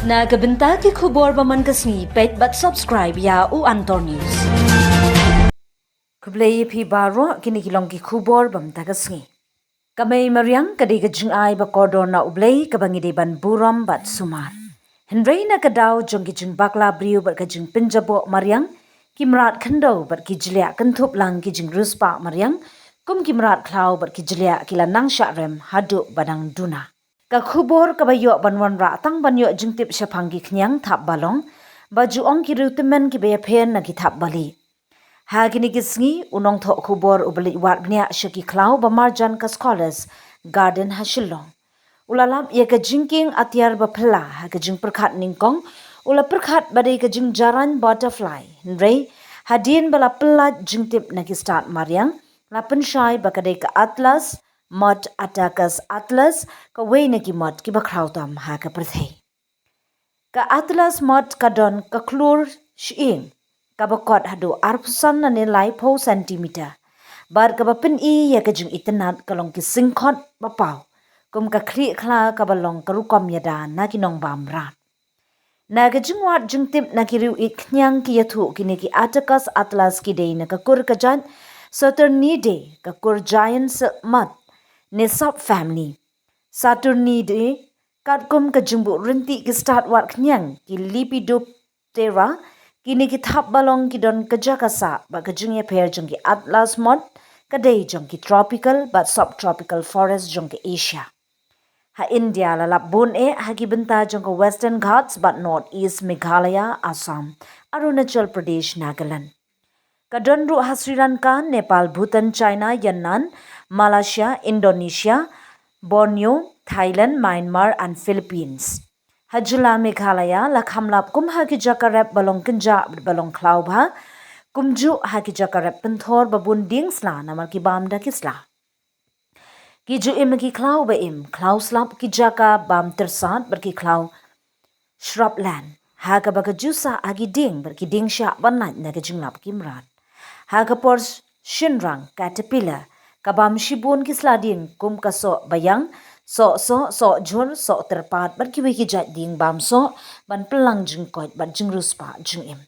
Nagabenta ki khubor baman kasni pet but subscribe ya u Antor News. Kublai phi baro kini kilong ki khubor bam tagasni. Kamay Mariang kadai gajing ay ba kordon na ublay kabangi de ban buram bat sumar. Henry na kadaw jong gijing bakla briu bat gajing pinjabo Mariang kimrat khando bat kijlia kantup lang gijing ruspa Mariang kum kimrat Khlaw bat kijlia kila nang syarem hadu badang duna. Ka khubor kabayo banwan ra tang banyo jingtip syapanggi knyang Thap Balong baju ong ki rutemen ki be phen na ki Thap Bali. Ha gini gisngi unong tho khubor ubali wat gnya syaki Khlaw ba marjan ka scholars garden ha Shillong. Ulalap ye ka jingking atiar ba phla ha ka jing perkhat ningkong ula perkhat badai ka jing jaran butterfly. Nrei hadin bala plat jingtip na ki start Mariang lapen syai ba kadai ka atlas Moth atakas atlas ka wayne ki Moth ki Khraw tam ha ka Pyrthei. Ka atlas Moth ka don ka klur shing ka bakot hadu arpusan na nilai 4 cm. Bar ka bapin I ya ka jing itanat kalong ki singkot bapaw. Kum ka kri khla ka balong ka rukom yada na ki nong bam rat. Na ka jing wat jing tip na ki riu it knyang ki yathu kini ki atakas atlas ki day na ka kur ka jan Saturnidae ka kur giant Moth ne sub family. Saturnidae kat kum ka jumbu rinti ki start wat knyang ki Lepidoptera kini ki Thap Balong ki don kajakasa ba ka jingye pair jong ki atlas Moth kadai jong ki tropical but subtropical forest jong ki Asia. Ha India lalap bun ha ki benta jong ka Western Ghats but northeast Meghalaya, Assam, Arunachal Pradesh, Nagaland. Kadon ru ha Sri Lanka, Nepal, Bhutan, China, Yannan, Malaysia, Indonesia, Borneo, Thailand, Myanmar and Philippines. Hajula Meghalaya la khamlap kum ha ki jakarep balong kinja balong Khlaw bha kumju ha ki jakarep penthor babun dingsla namar ki bamda kisla. Ki ju im ki Khlaw ba im Khlaw slap ki jaka bam tersat ber ki Khlaw shrubland ha ka ba ka jusa agi ding ber ki ding sha banat na ka jinglap kimrat. Ha ka por shinrang caterpillar kabam shibun kisla ding kum kaso bayang so jhur so terpat bar ki wiki jat ding bam so ban pelang jing kot ban jing ruspa jing im.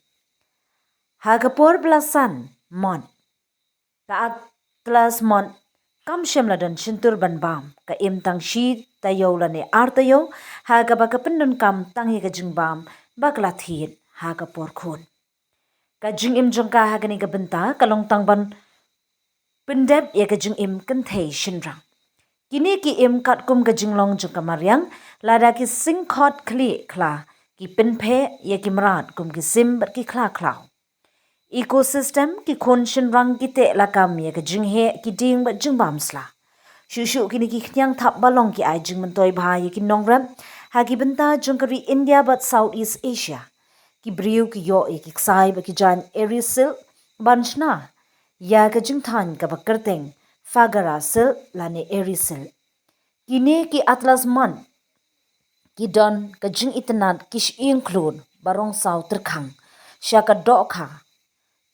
Ha ka por blasan Moth ka atlas Moth kam shemladon shintur ban bam ka im tang shi tayo la ne artayo ha ka ba ka pendon kam tangi ka jing bam bakla thit ha ka por khun. Ka jing im jong ka ha ka ni ka benta kalong tang ban pendep ya ka jing im kan thei shinrang. Kini ki im kat kum ka jinglong jong ka Mariang lada ki singkhot khli khla ki pinphe ya ki mrat kum ki sim bar ki khla Khlaw. Ecosystem ki khon shinrang ki te la kam ya ka jing he ki ding ba jing bam sla. Shushu kini ki khyang Thap Balong ki ai jing mantoi bha ya ki nongram ha ki benta jong ka ri India but Southeast Asia. Ki briu ki yo ki ksai ba ki jan erisil banchna ya ka Jingthaw ka bakarteng fagara sil lane erisil. Kini ki atlas Moth ki don ka jing itanat kish include barong saw terkhang syaka dokha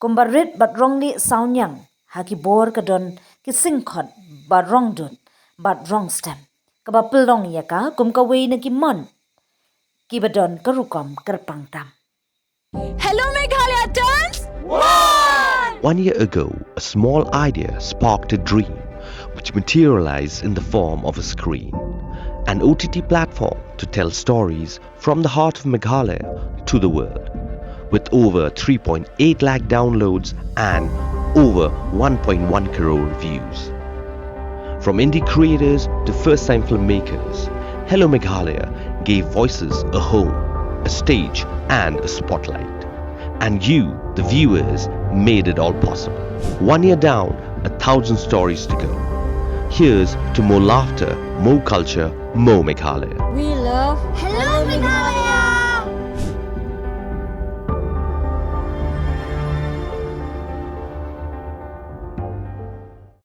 kumbarit bat rongli saunyang ha ki bor ka don ki singkhot barong dun bat rong stem ka ba pelong ya ka kum ka wei na ki mon ki badon ka rukom kerpang tam. Hello Meghalaya turns 1 year ago, a small idea sparked a dream which materialized in the form of a screen, an OTT platform to tell stories from the heart of Meghalaya to the world. With over 3.8 lakh downloads and over 1.1 crore views. From indie creators to first-time filmmakers, Hello Meghalaya gave voices a home, a stage and a spotlight. And you, the viewers, made it all possible. 1 year down, 1,000 stories to go. Here's to more laughter, more culture, more Meghalaya. We love Hello Meghalaya!